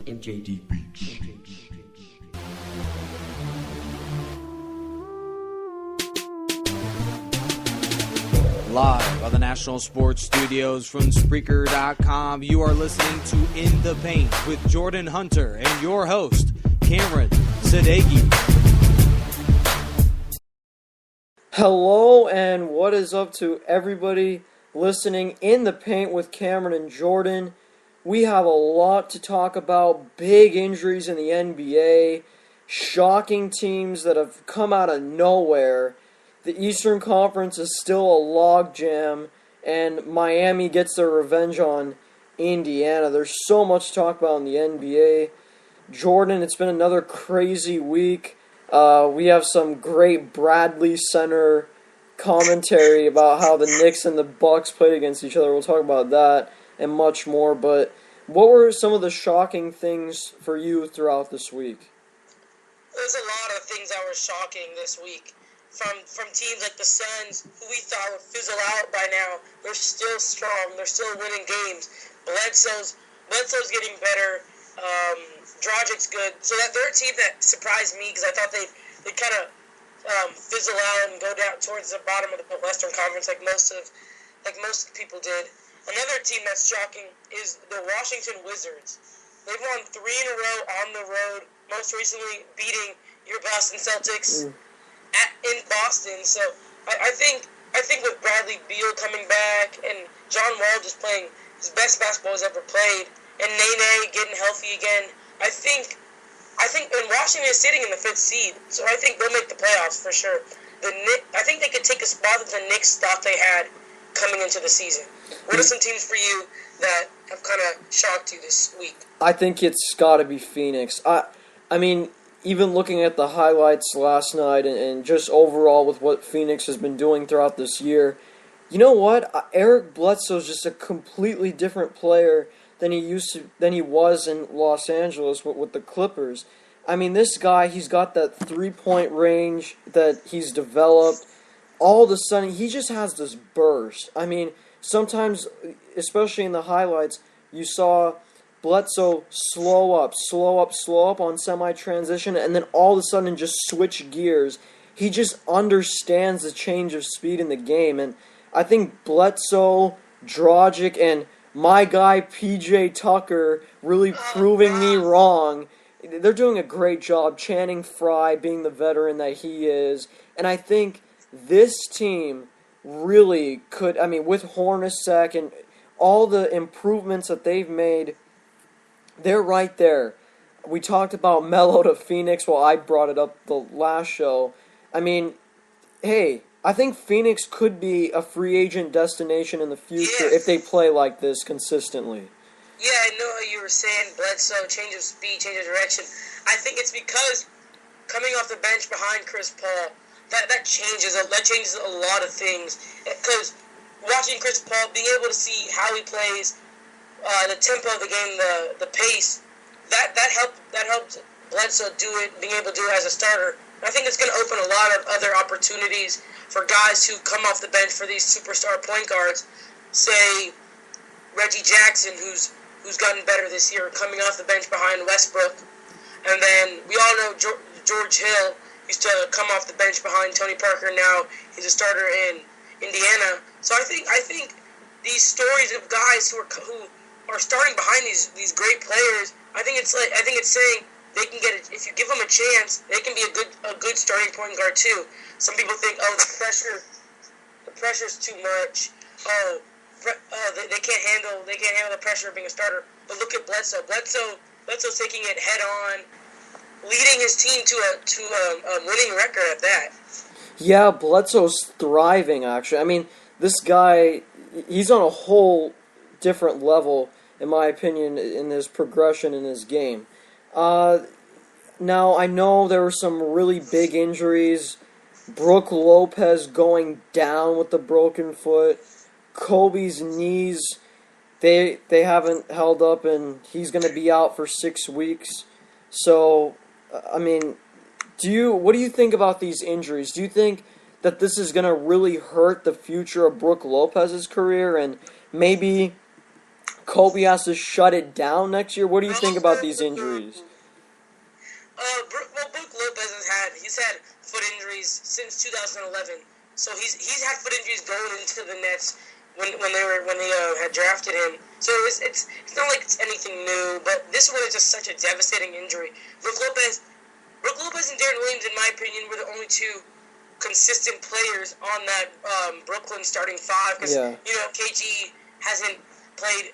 MJD Beats. Live on the National Sports Studios from Spreaker.com, you are listening to In the Paint with Jordan Hunter and your host, Cameron Sadeghi. Hello, and what is up to everybody listening In the Paint with Cameron and Jordan? We have a lot to talk about. Big injuries in the NBA, shocking teams that have come out of nowhere. The Eastern Conference is still a logjam, and Miami gets their revenge on Indiana. There's so much to talk about in the NBA. Jordan, it's been another crazy week. We have some great Bradley Center commentary about how the Knicks and the Bucks played against each other. We'll talk about that and much more. But what were some of the shocking things for you throughout this week? There's a lot of things that were shocking this week. From teams like the Suns, who we thought would fizzle out by now, they're still strong. They're still winning games. Bledsoe's getting better. Dragic's good. So they're a team that surprised me because I thought they'd kind of fizzle out and go down towards the bottom of the Western Conference like most people did. Another team that's shocking is the Washington Wizards. They've won 3 in a row on the road, most recently beating your Boston Celtics in Boston. So I think with Bradley Beal coming back and John Wall just playing his best basketball he's ever played, and Nene getting healthy again, I think and Washington is sitting in the 5th seed, so I think they'll make the playoffs for sure. I think they could take a spot that the Knicks thought they had coming into the season. What are some teams for you that have kind of shocked you this week? I think it's got to be Phoenix. I mean, even looking at the highlights last night and just overall with what Phoenix has been doing throughout this year, you know what? Eric Bledsoe is just a completely different player than he was in Los Angeles with the Clippers. I mean, this guy, he's got that 3-point range that he's developed. All of a sudden, he just has this burst. I mean, sometimes, especially in the highlights, you saw Bledsoe slow up on semi-transition, and then all of a sudden just switch gears. He just understands the change of speed in the game, and I think Bledsoe, Dragic, and my guy P.J. Tucker really proving me wrong. They're doing a great job. Channing Frye being the veteran that he is, and I think this team really could, I mean, with Hornacek and all the improvements that they've made, they're right there. We talked about Melo to Phoenix. Well, I brought it up the last show. I mean, hey, I think Phoenix could be a free agent destination in the future if they play like this consistently. Yeah, I know how you were saying Bledsoe, change of speed, change of direction. I think it's because coming off the bench behind Chris Paul, that changes a lot of things. Because watching Chris Paul, being able to see how he plays, the tempo of the game, the pace, that helped Bledsoe do it, being able to do it as a starter. And I think it's going to open a lot of other opportunities for guys who come off the bench for these superstar point guards. Say Reggie Jackson, who's gotten better this year, coming off the bench behind Westbrook. And then we all know George Hill used to come off the bench behind Tony Parker. Now he's a starter in Indiana. So I think these stories of guys who are starting behind these great players, I think it's saying they can get it. If you give them a chance, they can be a good starting point guard too. Some people think, the pressure's too much. They can't handle the pressure of being a starter. But look at Bledsoe. Bledsoe's taking it head on, leading his team to a winning record at that. Yeah, Bledsoe's thriving, actually. I mean, this guy, he's on a whole different level, in my opinion, in his progression in his game. Now, I know there were some really big injuries. Brook Lopez going down with the broken foot. Kobe's knees, they haven't held up, and he's going to be out for 6 weeks. So, I mean, what do you think about these injuries? Do you think that this is going to really hurt the future of Brook Lopez's career and maybe Kobe has to shut it down next year? What do you think about these injuries? Brook Lopez he's had foot injuries since 2011. So he's had foot injuries going into the Nets when they had drafted him. So it's not like it's anything new, but this one is just such a devastating injury. Brook Lopez and Darren Williams, in my opinion, were the only two consistent players on that Brooklyn starting five, because KG hasn't played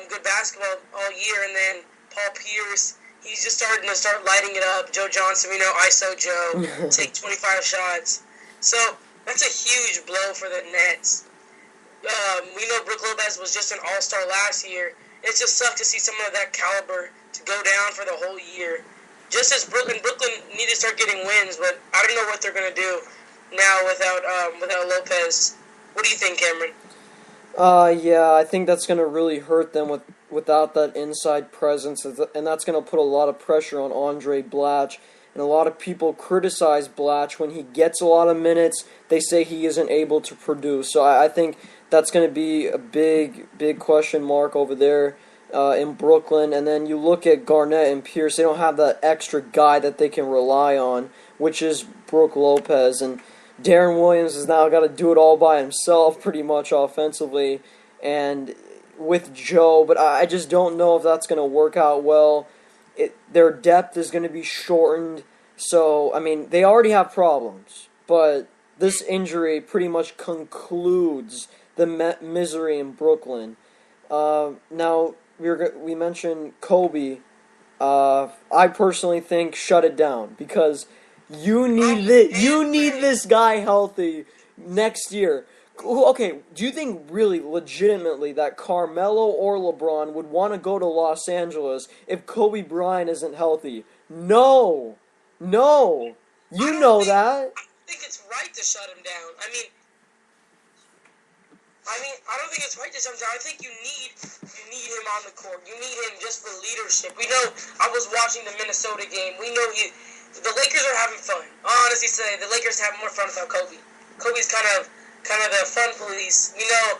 good basketball all year, and then Paul Pierce, he's just starting to lighting it up. Joe Johnson, ISO Joe, take 25 shots. So that's a huge blow for the Nets. We know Brook Lopez was just an all-star last year. It just sucked to see someone of that caliber to go down for the whole year. Just as Brooklyn need to start getting wins, but I don't know what they're going to do now without Lopez. What do you think, Cameron? Yeah, I think that's going to really hurt them without that inside presence, and that's going to put a lot of pressure on Andre Blatch. And a lot of people criticize Blatch when he gets a lot of minutes. They say he isn't able to produce. So I think that's going to be a big question mark over there in Brooklyn. And then you look at Garnett and Pierce. They don't have that extra guy that they can rely on, which is Brook Lopez. And Darren Williams has now got to do it all by himself pretty much offensively and with Joe. But I just don't know if that's going to work out well. Their depth is going to be shortened. So, I mean, they already have problems. But this injury pretty much concludes the misery in Brooklyn. Now, we mentioned Kobe. I personally think shut it down because you need this guy healthy next year. Okay, do you think really legitimately that Carmelo or LeBron would want to go to Los Angeles if Kobe Bryant isn't healthy? No. You know that. I think it's right to shut him down. I mean, I don't think it's right to shut him down. I think you need him on the court. You need him just for leadership. We know. I was watching the Minnesota game. We know the Lakers are having fun. I'll honestly say the Lakers have more fun without Kobe. Kobe's kind of the fun police. You know,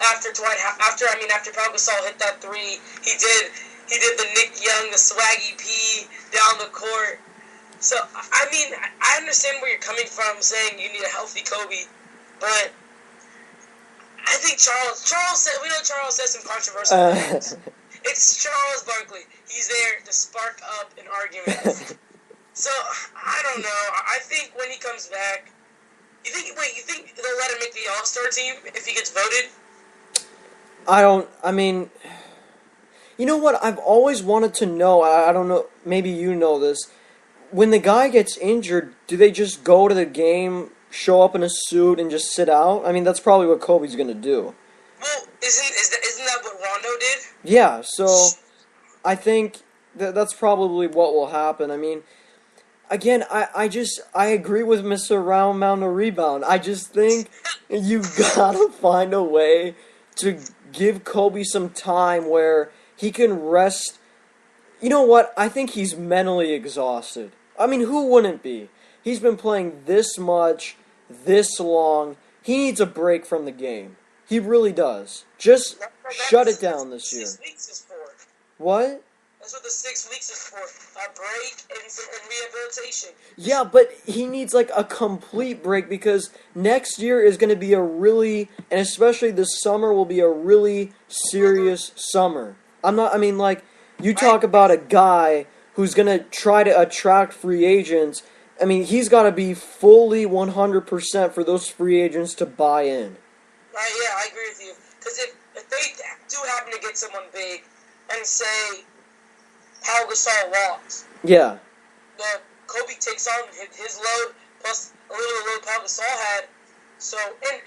after Pau Gasol hit that three, he did the Nick Young, the swaggy P down the court. So I mean, I understand where you're coming from, saying you need a healthy Kobe, but I think Charles says some controversial things. It's Charles Barkley. He's there to spark up an argument. So I don't know. I think when he comes back. You think they'll let him make the All-Star team if he gets voted? I mean, you know what? I've always wanted to know, I don't know, maybe you know this. When the guy gets injured, do they just go to the game, show up in a suit, and just sit out? I mean, that's probably what Kobe's going to do. Well, isn't that what Rondo did? Yeah, so I think that's probably what will happen. I mean, again, I agree with Mr. Round Mound of Rebound. I just think you gotta find a way to give Kobe some time where he can rest. You know what? I think he's mentally exhausted. I mean, who wouldn't be? He's been playing this much, this long. He needs a break from the game. He really does. Just shut it down this year. 6 weeks is for. What? That's what the 6 weeks is for. A break and rehabilitation. Yeah, but he needs like a complete break because next year is going to be and especially this summer will be a really serious summer. You talk about a guy who's going to try to attract free agents. I mean, he's got to be fully 100% for those free agents to buy in. Yeah, I agree with you. Because if they do happen to get someone big and say Pau Gasol walks. Yeah. Kobe takes on his load plus a little load Pau Gasol had. So, and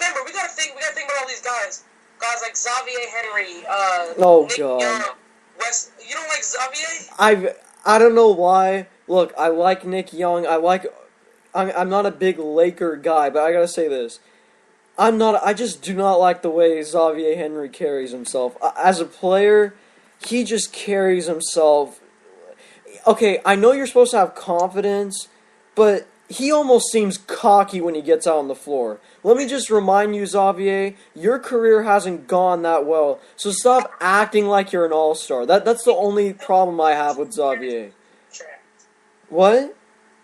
remember, we gotta think about all these guys. Guys like Xavier Henry, Nick God. Young, West. You don't like Xavier? I don't know why. Look, I like Nick Young. I'm not a big Laker guy, but I gotta say this. I just do not like the way Xavier Henry carries himself. As a player, he just carries himself. Okay, I know you're supposed to have confidence, but he almost seems cocky when he gets out on the floor. Let me just remind you, Xavier, your career hasn't gone that well, so stop acting like you're an all-star. That's the only problem I have with Xavier. What?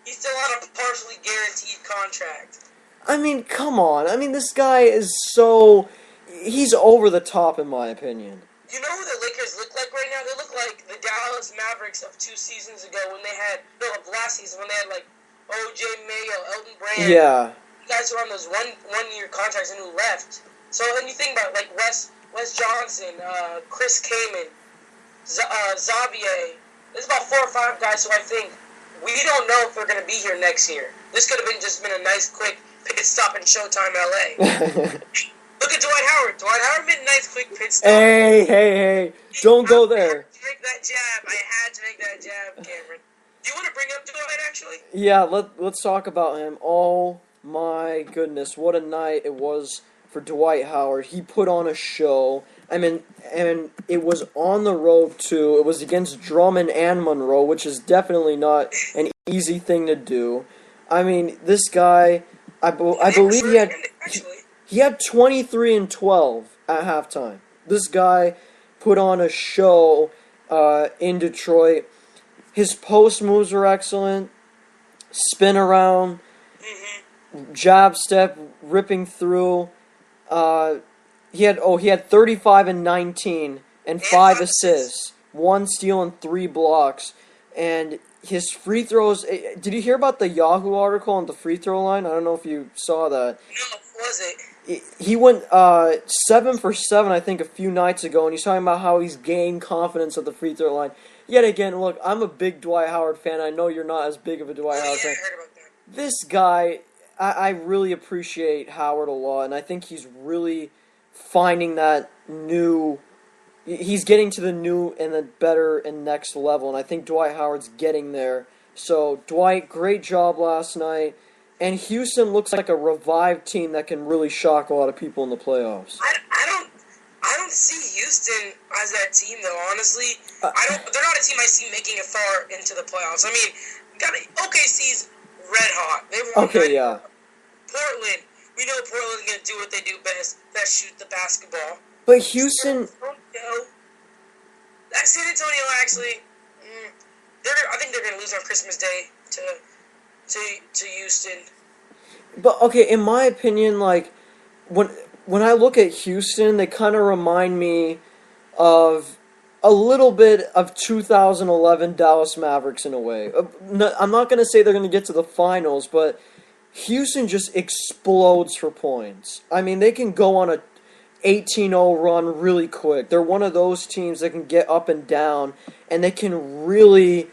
He's still on a partially guaranteed contract. I mean, come on. I mean, this guy is so... He's over the top, in my opinion. You know who the Lakers look like right now? They look like the Dallas Mavericks of 2 seasons ago when they had... No, of last season when they had, like, O.J. Mayo, Elton Brand. Yeah. You guys who were on those one-year contracts and who left. So when you think about, like, Wes Johnson, Chris Kaman, Xavier, there's about 4 or 5 guys who I think we don't know if they're going to be here next year. This could have just been a nice, quick pit stop in Showtime LA. Look at Dwight Howard. Dwight Howard made a nice, quick pit stop. Hey. Don't go there. I had to make that jab, Cameron. Do you want to bring up Dwight, actually? Yeah, let's talk about him. Oh, my goodness. What a night it was for Dwight Howard. He put on a show. I mean, and it was on the road, too. It was against Drummond and Monroe, which is definitely not an easy thing to do. I mean, this guy, I believe he had 23 and 12 at halftime. This guy put on a show in Detroit. His post moves are excellent. Spin around, jab step, ripping through. He had 35 and 19 and 5 assists, 1 steal and 3 blocks. And his free throws. Did you hear about the Yahoo article on the free throw line? I don't know if you saw that. No, was it? He went 7 for 7, I think, a few nights ago, and he's talking about how he's gained confidence at the free throw line. Yet again, look, I'm a big Dwight Howard fan. I know you're not as big of a Dwight Howard fan. I heard about that. This guy, I really appreciate Howard a lot, and I think he's really finding that new... He's getting to the new and the better and next level, and I think Dwight Howard's getting there. So, Dwight, great job last night. And Houston looks like a revived team that can really shock a lot of people in the playoffs. I don't see Houston as that team, though, honestly. They're not a team I see making it far into the playoffs. I mean, OKC's red hot. They won yeah. Portland, we know Portland's going to do what they do best. That's shoot the basketball. But Houston... San Antonio, actually, I think they're going to lose on Christmas Day to Houston. But, okay, in my opinion, like, when I look at Houston, they kind of remind me of a little bit of 2011 Dallas Mavericks in a way. I'm not going to say they're going to get to the finals, but Houston just explodes for points. I mean, they can go on a 18-0 run really quick. They're one of those teams that can get up and down, and they can really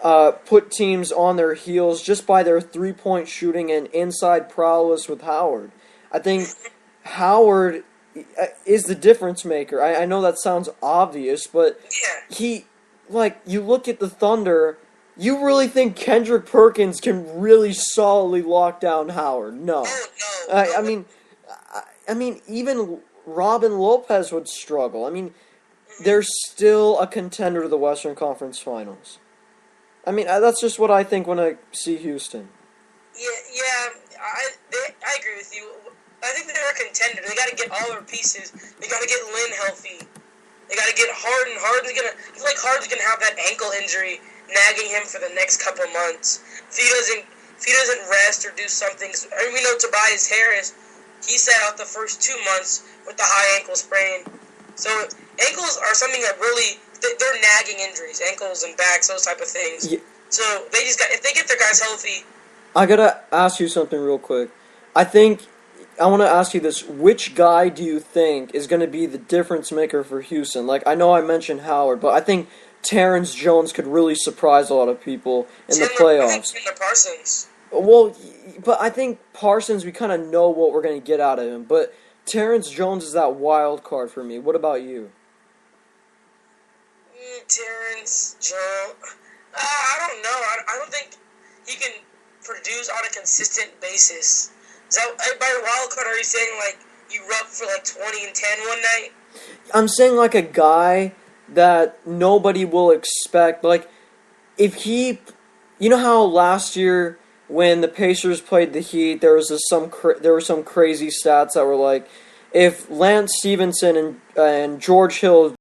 put teams on their heels just by their three-point shooting and inside prowess with Howard. I think Howard is the difference maker. I know that sounds obvious, but you look at the Thunder, you really think Kendrick Perkins can really solidly lock down Howard? No. I mean, even Robin Lopez would struggle. I mean, they're still a contender to the Western Conference Finals. I mean, that's just what I think when I see Houston. I agree with you. I think they're a contender. They got to get all their pieces. They got to get Lynn healthy. They got to get Harden. I feel like Harden's gonna have that ankle injury nagging him for the next couple months. If he doesn't rest or do something, we know Tobias Harris. He sat out the first 2 months with the high ankle sprain. So ankles are something that really they're nagging injuries, ankles and backs, those type of things. Yeah. So if they get their guys healthy. I gotta ask you something real quick. I want to ask you this. Which guy do you think is going to be the difference maker for Houston? Like, I know I mentioned Howard, but I think Terrence Jones could really surprise a lot of people in the playoffs. I think Parsons. Well, but I think Parsons, we kind of know what we're going to get out of him. But Terrence Jones is that wild card for me. What about you? Terrence Jones. I don't know. I don't think he can produce on a consistent basis. Is that by wild card? Are you saying like you rub for like 20 and 10 one night? I'm saying like a guy that nobody will expect. Like if he, you know how last year when the Pacers played the Heat, there was there were some crazy stats that were like, if Lance Stevenson and George Hill